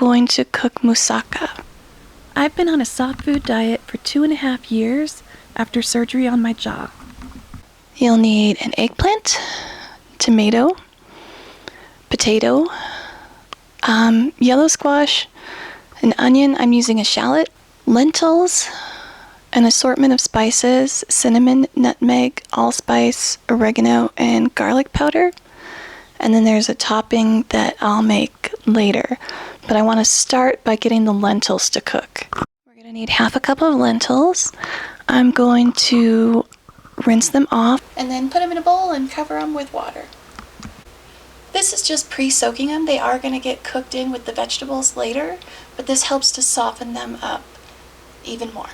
going to cook moussaka. I've been on a soft food diet for 2.5 years after surgery on my jaw. You'll need an eggplant, tomato, potato, yellow squash, an onion, I'm using a shallot, lentils, an assortment of spices, cinnamon, nutmeg, allspice, oregano, and garlic powder. And then there's a topping that I'll make later. But I want to start by getting the lentils to cook. We're going to need 1/2 cup of lentils. I'm going to rinse them off and then put them in a bowl and cover them with water. This is just pre-soaking them. They are going to get cooked in with the vegetables later, but this helps to soften them up even more.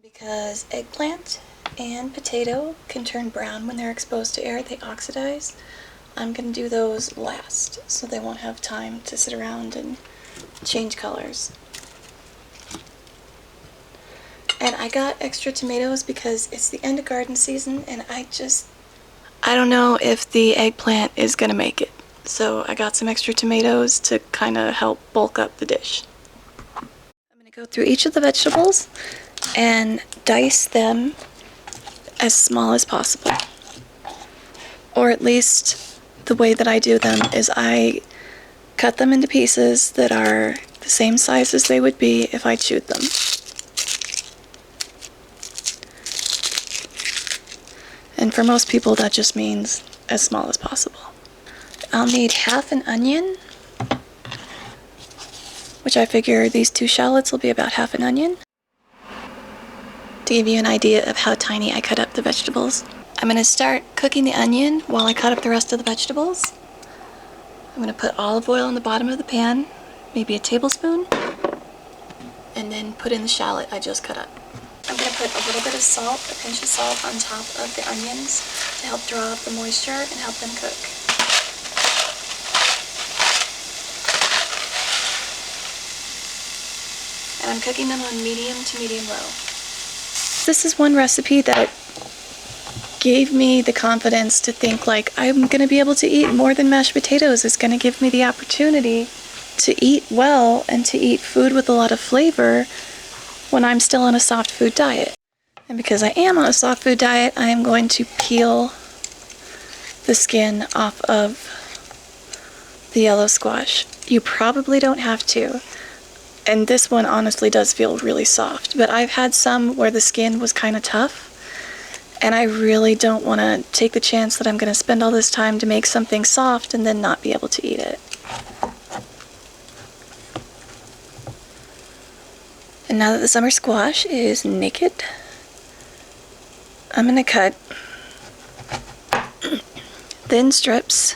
Because eggplant and potato can turn brown when they're exposed to air, they oxidize. I'm going to do those last so they won't have time to sit around and change colors. And I got extra tomatoes because it's the end of garden season and I don't know if the eggplant is going to make it. So I got some extra tomatoes to kind of help bulk up the dish. I'm going to go through each of the vegetables and dice them as small as possible. Or at least the way that I do them is I cut them into pieces that are the same size as they would be if I chewed them. And for most people that just means as small as possible. I'll need 1/2 an onion, which I figure these 2 shallots will be about 1/2 an onion. To give you an idea of how tiny I cut up the vegetables, I'm going to start cooking the onion while I cut up the rest of the vegetables. I'm going to put olive oil in the bottom of the pan, maybe a tablespoon, and then put in the shallot I just cut up. I'm going to put a little bit of salt, a pinch of salt, on top of the onions to help draw up the moisture and help them cook. And I'm cooking them on medium to medium-low. This is one recipe that gave me the confidence to think like I'm going to be able to eat more than mashed potatoes. It's going to give me the opportunity to eat well and to eat food with a lot of flavor when I'm still on a soft food diet. And because I am on a soft food diet, I am going to peel the skin off of the yellow squash. You probably don't have to. And this one honestly does feel really soft, but I've had some where the skin was kind of tough, and I really don't want to take the chance that I'm going to spend all this time to make something soft and then not be able to eat it. And now that the summer squash is naked, I'm going to cut thin strips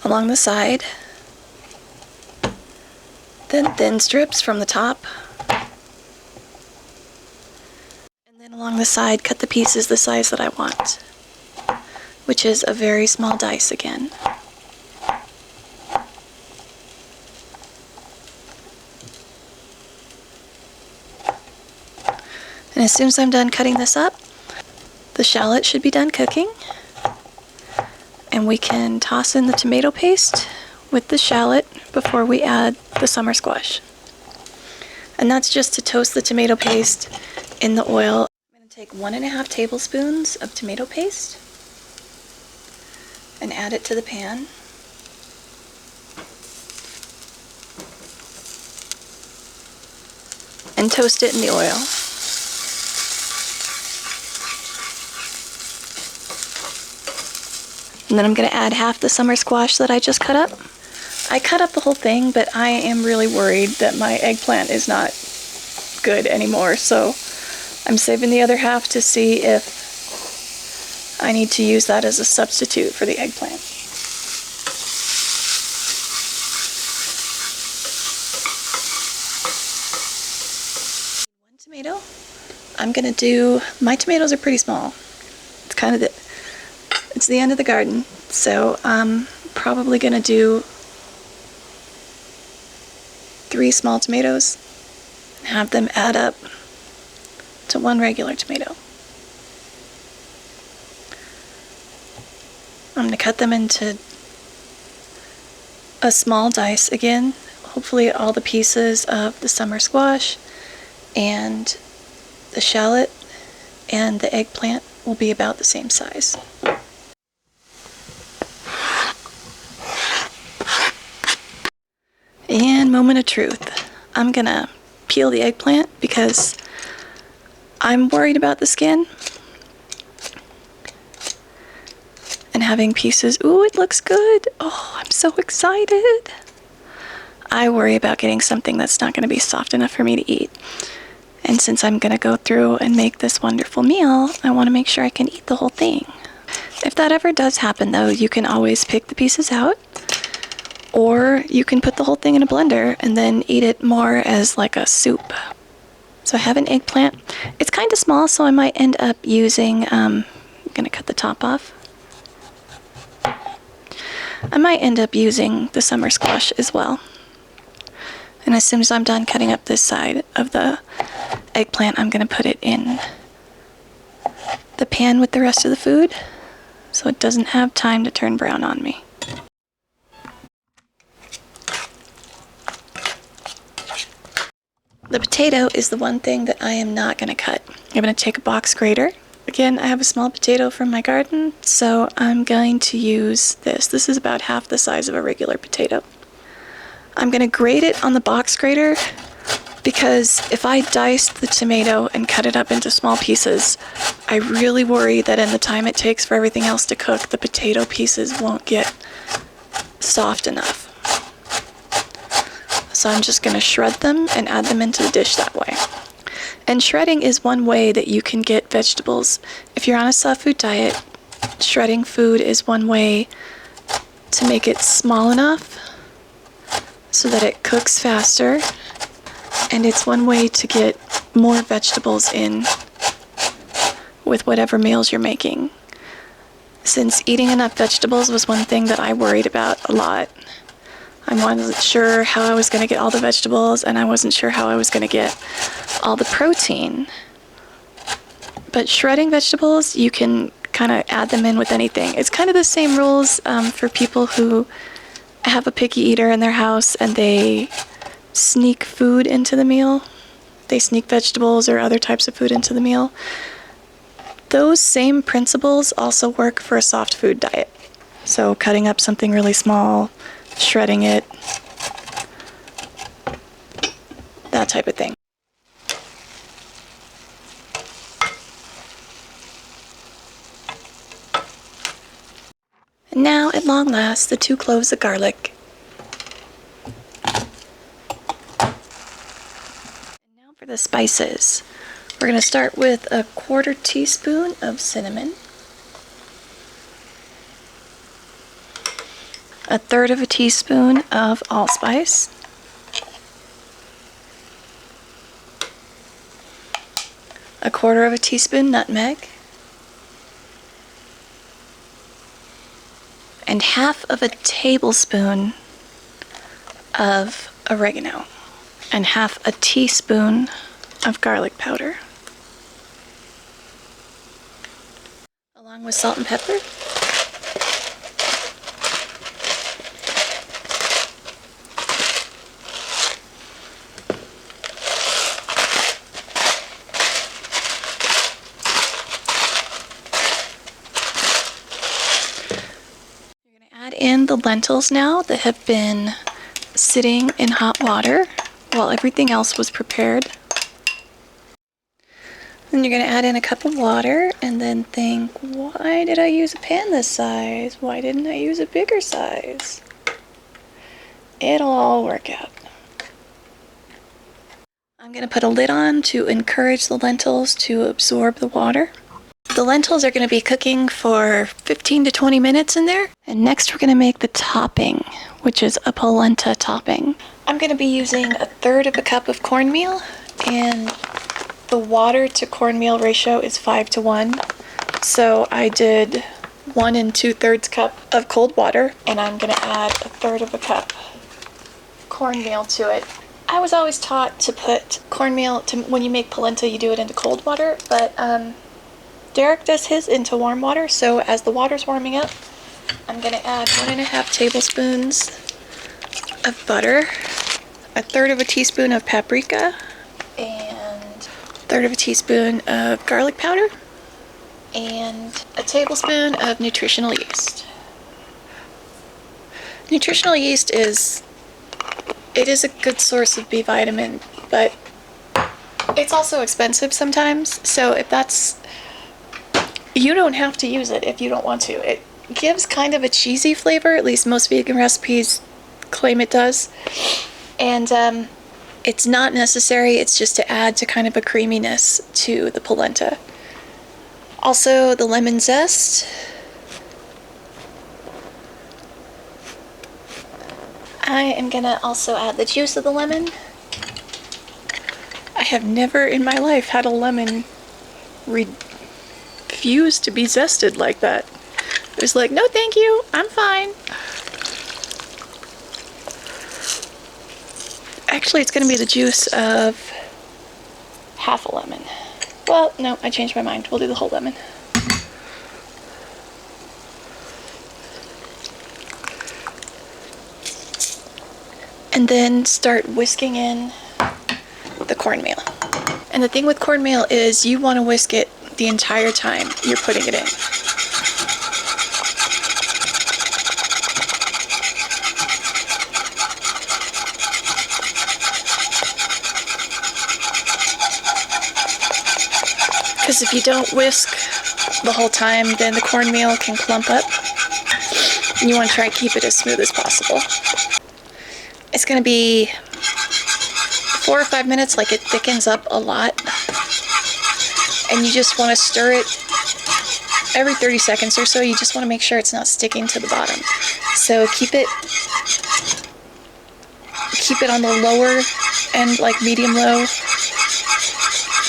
along the side, then thin strips from the top, and then along the side cut the pieces the size that I want, which is a very small dice again. And as soon as I'm done cutting this up, the shallot should be done cooking. And we can toss in the tomato paste with the shallot before we add the summer squash. And that's just to toast the tomato paste in the oil. I'm going to take 1.5 tablespoons of tomato paste and add it to the pan. And toast it in the oil. And then I'm going to add half the summer squash that I just cut up. I cut up the whole thing, but I am really worried that my eggplant is not good anymore, so I'm saving the other half to see if I need to use that as a substitute for the eggplant. One tomato. I'm going to do, my tomatoes are pretty small. It's kind of it's the end of the garden, so I'm probably going to do 3 small tomatoes and have them add up to 1 regular tomato. I'm going to cut them into a small dice again. Hopefully all the pieces of the summer squash and the shallot and the eggplant will be about the same size. And moment of truth. I'm gonna peel the eggplant because I'm worried about the skin. And having pieces, ooh, it looks good. Oh, I'm so excited. I worry about getting something that's not gonna be soft enough for me to eat. And since I'm gonna go through and make this wonderful meal, I wanna make sure I can eat the whole thing. If that ever does happen though, you can always pick the pieces out, or you can put the whole thing in a blender and then eat it more as like a soup. So I have an eggplant. It's kind of small, so I might end up using, I'm gonna cut the top off. I might end up using the summer squash as well. And as soon as I'm done cutting up this side of the eggplant, I'm gonna put it in the pan with the rest of the food so it doesn't have time to turn brown on me. The potato is the one thing that I am not gonna cut. I'm gonna take a box grater. Again, I have a small potato from my garden, so I'm going to use this. This is about half the size of a regular potato. I'm gonna grate it on the box grater because if I dice the tomato and cut it up into small pieces, I really worry that in the time it takes for everything else to cook, the potato pieces won't get soft enough. So I'm just gonna shred them and add them into the dish that way. And shredding is one way that you can get vegetables. If you're on a soft food diet, shredding food is one way to make it small enough so that it cooks faster, and it's one way to get more vegetables in with whatever meals you're making. Since eating enough vegetables was one thing that I worried about a lot. I wasn't sure how I was going to get all the vegetables, and I wasn't sure how I was going to get all the protein. But shredding vegetables, you can kind of add them in with anything. It's kind of the same rules for people who have a picky eater in their house and they sneak food into the meal. They sneak vegetables or other types of food into the meal. Those same principles also work for a soft food diet. So cutting up something really small, shredding it, that type of thing. And now, at long last, the 2 cloves of garlic. And now for the spices. We're going to start with a 1/4 teaspoon of cinnamon, 1/3 teaspoon of allspice, 1/4 teaspoon nutmeg, and 1/2 tablespoon of oregano, and 1/2 teaspoon of garlic powder, along with salt and pepper. Add in the lentils now that have been sitting in hot water while everything else was prepared. Then you're going to add in a cup of water and then think, why did I use a pan this size? Why didn't I use a bigger size? It'll all work out. I'm going to put a lid on to encourage the lentils to absorb the water. The lentils are going to be cooking for 15 to 20 minutes in there. And next we're going to make the topping, which is a polenta topping. I'm going to be using 1/3 cup of cornmeal, and the water to cornmeal ratio is 5 to 1. So I did 1 2/3 cup of cold water, and I'm going to add 1/3 cup cornmeal to it. I was always taught to put cornmeal, when you make polenta, you do it into cold water, but Derek does his into warm water, so as the water's warming up, I'm going to add 1.5 tablespoons of butter, 1/3 teaspoon of paprika, and 1/3 teaspoon of garlic powder, and a tablespoon of nutritional yeast. Nutritional yeast is a good source of B vitamin, but it's also expensive sometimes, so you don't have to use it if you don't want to. It gives kind of a cheesy flavor, at least most vegan recipes claim it does, and it's not necessary, it's just to add to kind of a creaminess to the polenta. Also, the lemon zest. I am gonna also add the juice of the lemon. I have never in my life had a lemon refuse to be zested like that. It was like, no thank you, I'm fine. Actually, it's gonna be the juice of half a lemon. Well, no, I changed my mind. We'll do the whole lemon. And then start whisking in the cornmeal. And the thing with cornmeal is you want to whisk it the entire time you're putting it in. Because if you don't whisk the whole time, then the cornmeal can clump up. And you want to try to keep it as smooth as possible. It's going to be 4 or 5 minutes, like it thickens up a lot. And you just want to stir it every 30 seconds or so. You just want to make sure it's not sticking to the bottom. So keep it on the lower end, like medium low,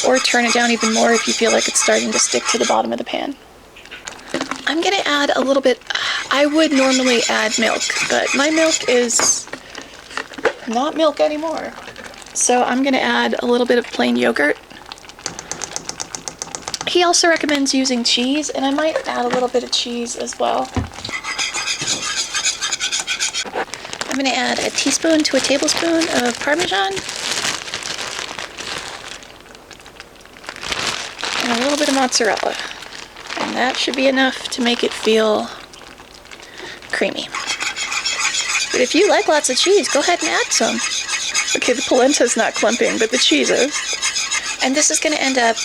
or turn it down even more if you feel like it's starting to stick to the bottom of the pan. I'm going to add a little bit. I would normally add milk, but my milk is not milk anymore. So I'm going to add a little bit of plain yogurt. He also recommends using cheese, and I might add a little bit of cheese as well. I'm going to add a teaspoon to a tablespoon of Parmesan. And a little bit of mozzarella. And that should be enough to make it feel creamy. But if you like lots of cheese, go ahead and add some. Okay, the polenta's not clumping, but the cheese is. And this is going to end up,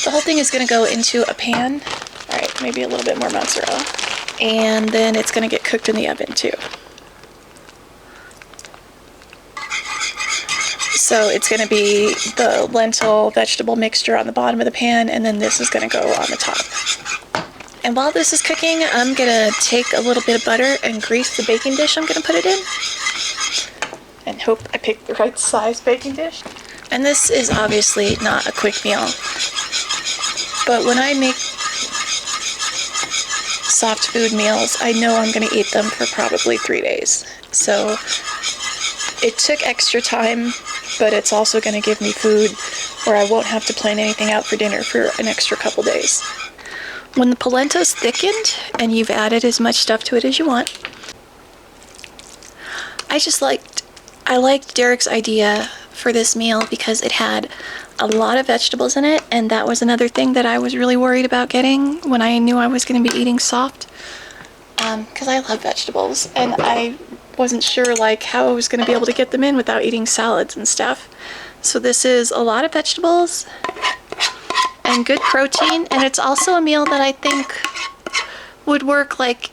the whole thing is going to go into a pan. Alright, maybe a little bit more mozzarella. And then it's going to get cooked in the oven too. So it's going to be the lentil vegetable mixture on the bottom of the pan, and then this is going to go on the top. And while this is cooking, I'm going to take a little bit of butter and grease the baking dish I'm going to put it in. And hope I picked the right size baking dish. And this is obviously not a quick meal. But when I make soft food meals, I know I'm going to eat them for probably 3 days. So it took extra time, but it's also going to give me food where I won't have to plan anything out for dinner for an extra couple days. When the polenta's thickened and you've added as much stuff to it as you want, I liked Derek's idea for this meal because it had a lot of vegetables in it, and that was another thing that I was really worried about getting when I knew I was going to be eating soft, because I love vegetables, and I wasn't sure like how I was going to be able to get them in without eating salads and stuff. So this is a lot of vegetables and good protein, and it's also a meal that I think would work like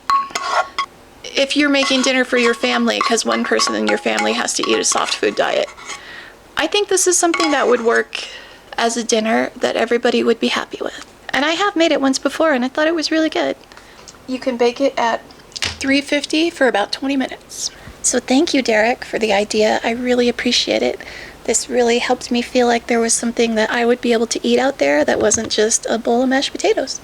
if you're making dinner for your family because one person in your family has to eat a soft food diet. I think this is something that would work as a dinner that everybody would be happy with. And I have made it once before and I thought it was really good. You can bake it at 350 for about 20 minutes. So thank you, Derek, for the idea. I really appreciate it. This really helped me feel like there was something that I would be able to eat out there that wasn't just a bowl of mashed potatoes.